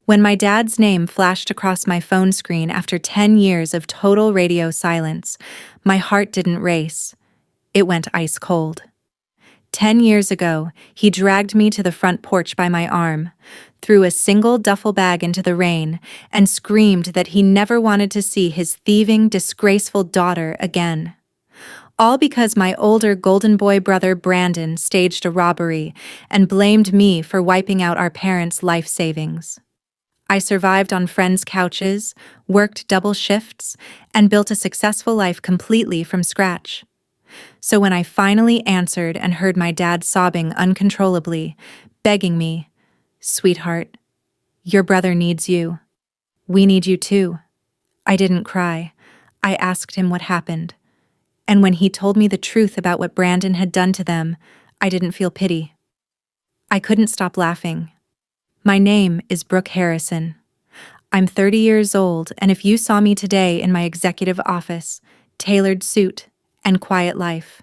When my dad's name flashed across my phone screen after 10 years of total radio silence, my heart didn't race. It went ice cold. 10 years ago, he dragged me to the front porch by my arm, threw a single duffel bag into the rain, and screamed that he never wanted to see his thieving, disgraceful daughter again. All because my older golden boy brother Brandon staged a robbery and blamed me for wiping out our parents' life savings. I survived on friends' couches, worked double shifts, and built a successful life completely from scratch. So when I finally answered and heard my dad sobbing uncontrollably, begging me, "Sweetheart, your brother needs you. We need you too," I didn't cry. I asked him what happened. And when he told me the truth about what Brandon had done to them, I didn't feel pity. I couldn't stop laughing. My name is Brooke Harrison. I'm 30 years old, and if you saw me today in my executive office, tailored suit, and quiet life,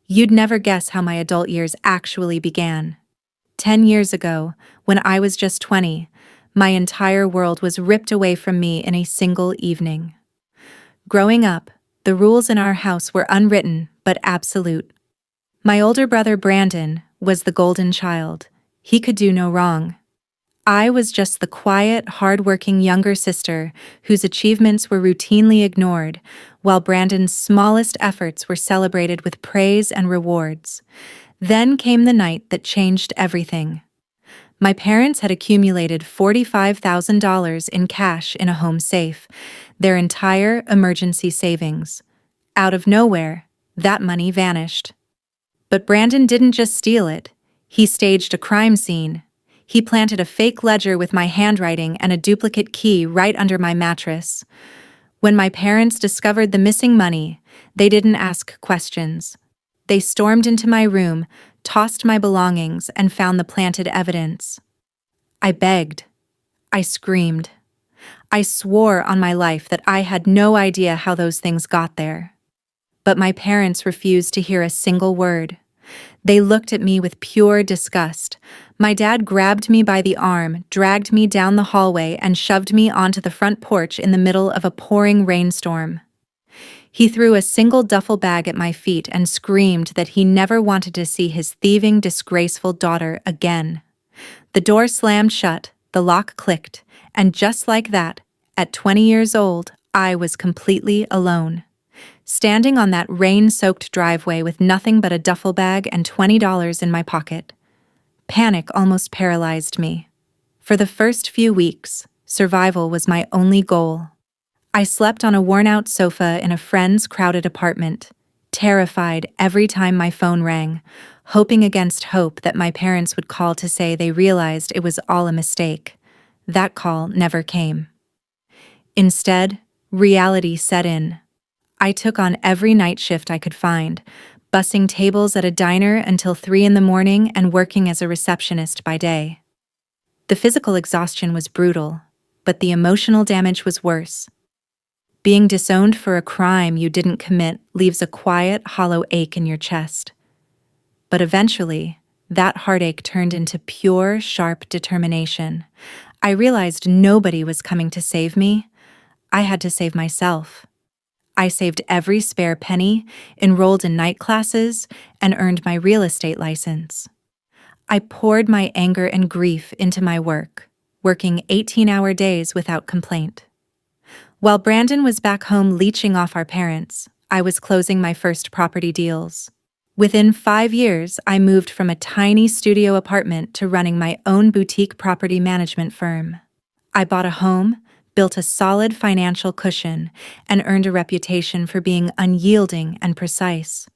you'd never guess how my adult years actually began. 10 years ago, when I was just 20, my entire world was ripped away from me in a single evening. Growing up, the rules in our house were unwritten but absolute. My older brother Brandon was the golden child. He could do no wrong. I was just the quiet, hard-working younger sister whose achievements were routinely ignored, while Brandon's smallest efforts were celebrated with praise and rewards. Then came the night that changed everything. My parents had accumulated $45,000 in cash in a home safe, their entire emergency savings. Out of nowhere, that money vanished. But Brandon didn't just steal it. He staged a crime scene. He planted a fake ledger with my handwriting and a duplicate key right under my mattress. When my parents discovered the missing money, they didn't ask questions. They stormed into my room, tossed my belongings, and found the planted evidence. I begged. I screamed. I swore on my life that I had no idea how those things got there. But my parents refused to hear a single word. They looked at me with pure disgust. My dad grabbed me by the arm, dragged me down the hallway, and shoved me onto the front porch in the middle of a pouring rainstorm. He threw a single duffel bag at my feet and screamed that he never wanted to see his thieving, disgraceful daughter again. The door slammed shut, the lock clicked, and just like that, at 20 years old, I was completely alone. Standing on that rain-soaked driveway with nothing but a duffel bag and $20 in my pocket. Panic almost paralyzed me. For the first few weeks, survival was my only goal. I slept on a worn-out sofa in a friend's crowded apartment, terrified every time my phone rang, hoping against hope that my parents would call to say they realized it was all a mistake. That call never came. Instead, reality set in. I took on every night shift I could find, bussing tables at a diner until 3 a.m. and working as a receptionist by day. The physical exhaustion was brutal, but the emotional damage was worse. Being disowned for a crime you didn't commit leaves a quiet, hollow ache in your chest. But eventually, that heartache turned into pure, sharp determination. I realized nobody was coming to save me. I had to save myself. I saved every spare penny, enrolled in night classes, and earned my real estate license. I poured my anger and grief into my work, working 18-hour days without complaint. While Brandon was back home leeching off our parents, I was closing my first property deals. Within 5 years, I moved from a tiny studio apartment to running my own boutique property management firm. I bought a home, built a solid financial cushion, and earned a reputation for being unyielding and precise.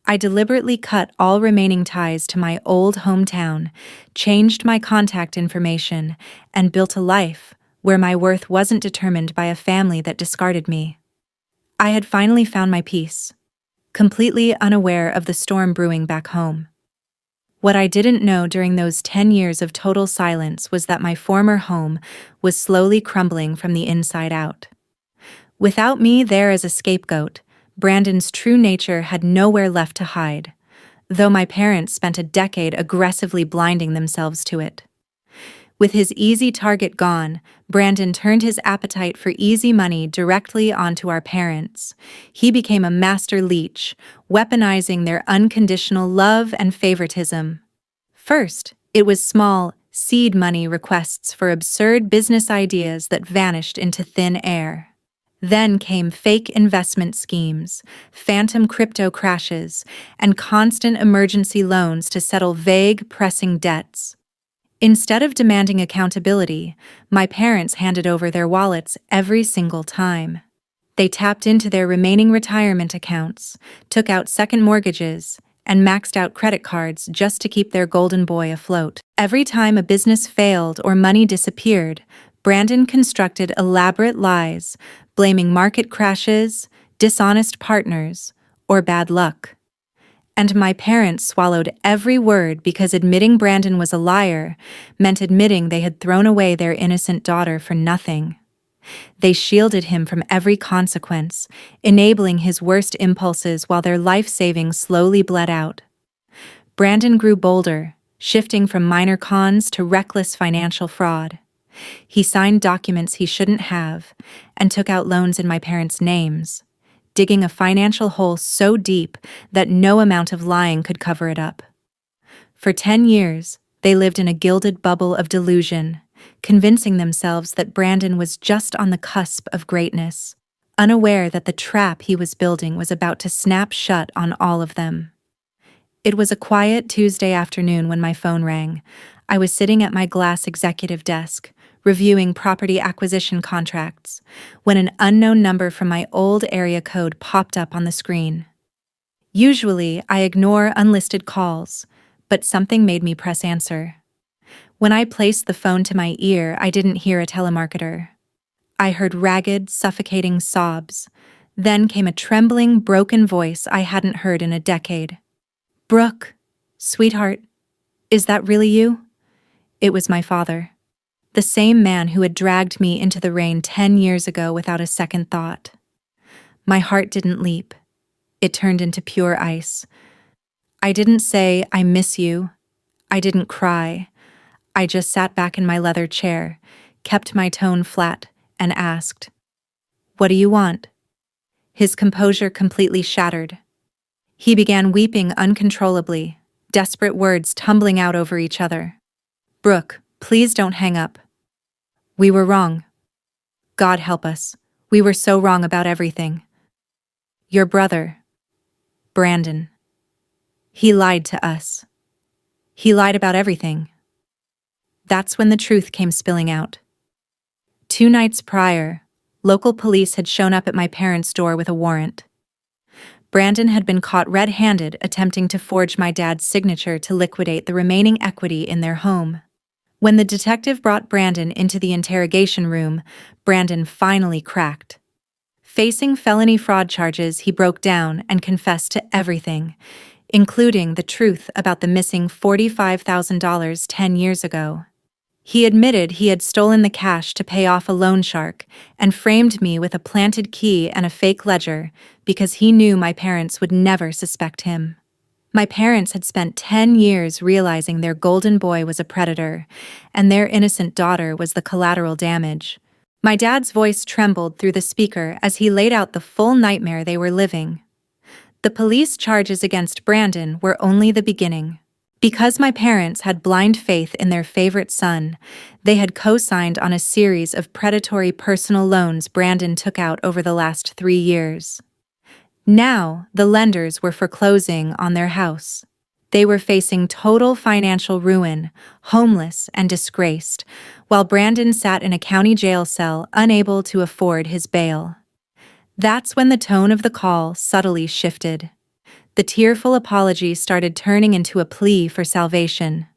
I deliberately cut all remaining ties to my old hometown, changed my contact information, and built a life where my worth wasn't determined by a family that discarded me. I had finally found my peace, completely unaware of the storm brewing back home. What I didn't know during those 10 years of total silence was that my former home was slowly crumbling from the inside out. Without me there as a scapegoat, Brandon's true nature had nowhere left to hide, though my parents spent a decade aggressively blinding themselves to it. With his easy target gone, Brandon turned his appetite for easy money directly onto our parents. He became a master leech, weaponizing their unconditional love and favoritism. First, it was small, seed money requests for absurd business ideas that vanished into thin air. Then came fake investment schemes, phantom crypto crashes, and constant emergency loans to settle vague, pressing debts. Instead of demanding accountability, my parents handed over their wallets every single time. They tapped into their remaining retirement accounts, took out second mortgages, and maxed out credit cards just to keep their golden boy afloat. Every time a business failed or money disappeared, Brandon constructed elaborate lies, blaming market crashes, dishonest partners, or bad luck. And my parents swallowed every word because admitting Brandon was a liar meant admitting they had thrown away their innocent daughter for nothing. They shielded him from every consequence, enabling his worst impulses while their life savings slowly bled out. Brandon grew bolder, shifting from minor cons to reckless financial fraud. He signed documents he shouldn't have and took out loans in my parents' names, digging a financial hole so deep that no amount of lying could cover it up. For 10 years, they lived in a gilded bubble of delusion, convincing themselves that Brandon was just on the cusp of greatness, unaware that the trap he was building was about to snap shut on all of them. It was a quiet Tuesday afternoon when my phone rang. I was sitting at my glass executive desk, reviewing property acquisition contracts, when an unknown number from my old area code popped up on the screen. Usually, I ignore unlisted calls, but something made me press answer. When I placed the phone to my ear, I didn't hear a telemarketer. I heard ragged, suffocating sobs. Then came a trembling, broken voice I hadn't heard in a decade. "Brooke, sweetheart, is that really you?" It was my father. The same man who had dragged me into the rain 10 years ago without a second thought. My heart didn't leap. It turned into pure ice. I didn't say, "I miss you." I didn't cry. I just sat back in my leather chair, kept my tone flat, and asked, "What do you want?" His composure completely shattered. He began weeping uncontrollably, desperate words tumbling out over each other. "Brooke, please don't hang up. We were wrong. God help us. We were so wrong about everything. Your brother, Brandon, he lied to us. He lied about everything." That's when the truth came spilling out. 2 nights prior, local police had shown up at my parents' door with a warrant. Brandon had been caught red-handed attempting to forge my dad's signature to liquidate the remaining equity in their home. When the detective brought Brandon into the interrogation room, Brandon finally cracked. Facing felony fraud charges, he broke down and confessed to everything, including the truth about the missing $45,000 10 years ago. He admitted he had stolen the cash to pay off a loan shark and framed me with a planted key and a fake ledger because he knew my parents would never suspect him. My parents had spent 10 years realizing their golden boy was a predator, and their innocent daughter was the collateral damage. My dad's voice trembled through the speaker as he laid out the full nightmare they were living. The police charges against Brandon were only the beginning. Because my parents had blind faith in their favorite son, they had co-signed on a series of predatory personal loans Brandon took out over the last 3 years. Now, the lenders were foreclosing on their house. They were facing total financial ruin, homeless and disgraced, while Brandon sat in a county jail cell unable to afford his bail. That's when the tone of the call subtly shifted. The tearful apology started turning into a plea for salvation.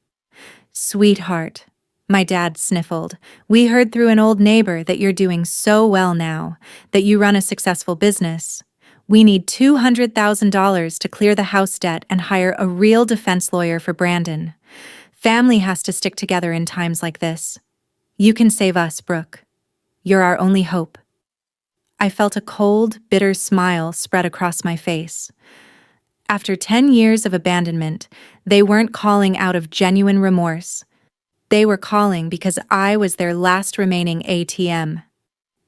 "Sweetheart," my dad sniffled, "we heard through an old neighbor that you're doing so well now, that you run a successful business. We need $200,000 to clear the house debt and hire a real defense lawyer for Brandon. Family has to stick together in times like this. You can save us, Brooke. You're our only hope." I felt a cold, bitter smile spread across my face. After 10 years of abandonment, they weren't calling out of genuine remorse. They were calling because I was their last remaining ATM.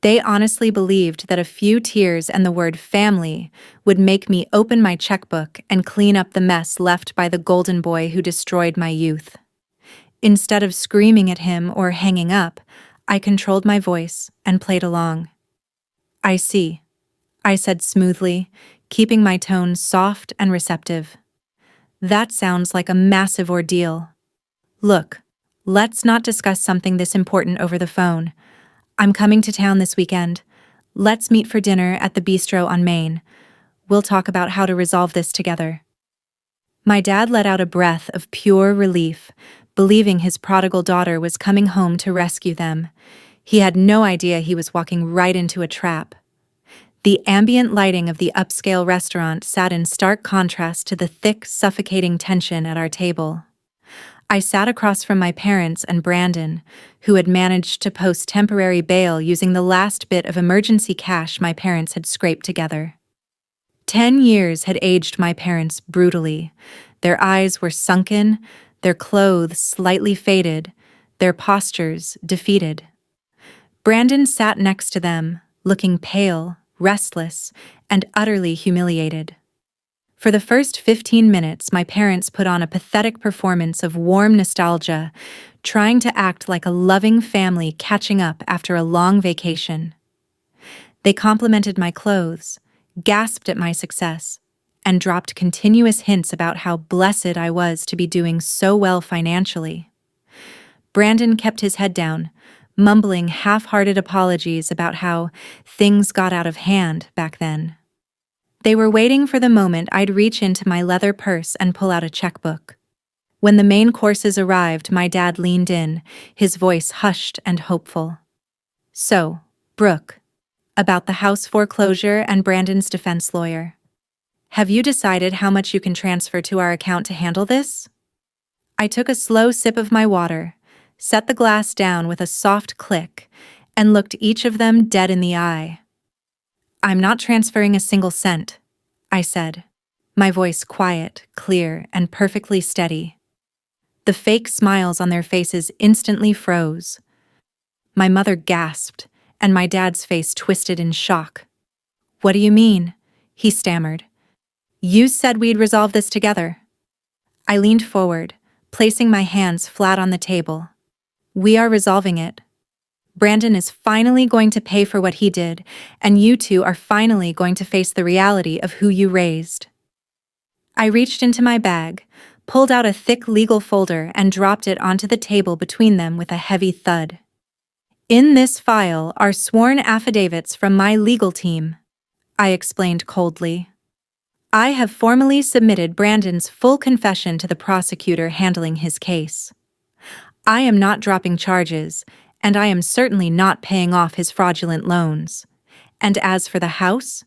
They honestly believed that a few tears and the word family would make me open my checkbook and clean up the mess left by the golden boy who destroyed my youth. Instead of screaming at him or hanging up, I controlled my voice and played along. "I see," I said smoothly, keeping my tone soft and receptive. "That sounds like a massive ordeal. Look, let's not discuss something this important over the phone. I'm coming to town this weekend. Let's meet for dinner at the bistro on Main. We'll talk about how to resolve this together." My dad let out a breath of pure relief, believing his prodigal daughter was coming home to rescue them. He had no idea he was walking right into a trap. The ambient lighting of the upscale restaurant sat in stark contrast to the thick, suffocating tension at our table. I sat across from my parents and Brandon, who had managed to post temporary bail using the last bit of emergency cash my parents had scraped together. 10 years had aged my parents brutally. Their eyes were sunken, their clothes slightly faded, their postures defeated. Brandon sat next to them, looking pale, restless, and utterly humiliated. For the first 15 minutes, my parents put on a pathetic performance of warm nostalgia, trying to act like a loving family catching up after a long vacation. They complimented my clothes, gasped at my success, and dropped continuous hints about how blessed I was to be doing so well financially. Brandon kept his head down, mumbling half-hearted apologies about how things got out of hand back then. They were waiting for the moment I'd reach into my leather purse and pull out a checkbook. When the main courses arrived, my dad leaned in, his voice hushed and hopeful. "So, Brooke, about the house foreclosure and Brandon's defense lawyer. Have you decided how much you can transfer to our account to handle this?" I took a slow sip of my water, set the glass down with a soft click, and looked each of them dead in the eye. "I'm not transferring a single cent," I said, my voice quiet, clear, and perfectly steady. The fake smiles on their faces instantly froze. My mother gasped, and my dad's face twisted in shock. "What do you mean?" he stammered. "You said we'd resolve this together." I leaned forward, placing my hands flat on the table. "We are resolving it. Brandon is finally going to pay for what he did, and you two are finally going to face the reality of who you raised." I reached into my bag, pulled out a thick legal folder, and dropped it onto the table between them with a heavy thud. "In this file are sworn affidavits from my legal team," I explained coldly. "I have formally submitted Brandon's full confession to the prosecutor handling his case. I am not dropping charges, and I am certainly not paying off his fraudulent loans. And as for the house,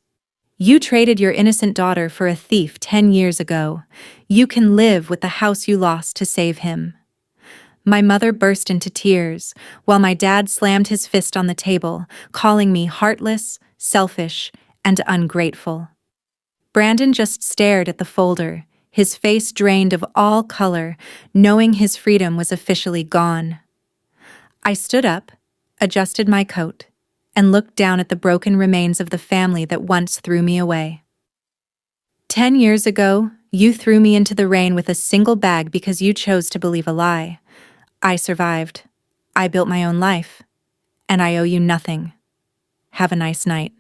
you traded your innocent daughter for a thief 10 years ago. You can live with the house you lost to save him." My mother burst into tears, while my dad slammed his fist on the table, calling me heartless, selfish, and ungrateful. Brandon just stared at the folder, his face drained of all color, knowing his freedom was officially gone. I stood up, adjusted my coat, and looked down at the broken remains of the family that once threw me away. 10 years ago, you threw me into the rain with a single bag because you chose to believe a lie. I survived. I built my own life. And I owe you nothing. Have a nice night.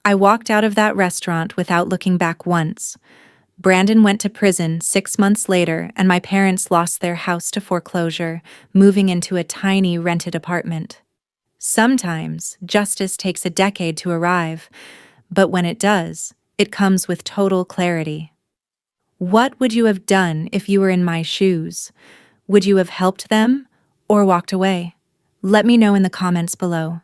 I walked out of that restaurant without looking back once. Brandon went to prison 6 months later, and my parents lost their house to foreclosure, moving into a tiny rented apartment. Sometimes, justice takes a decade to arrive, but when it does, it comes with total clarity. What would you have done if you were in my shoes? Would you have helped them or walked away? Let me know in the comments below.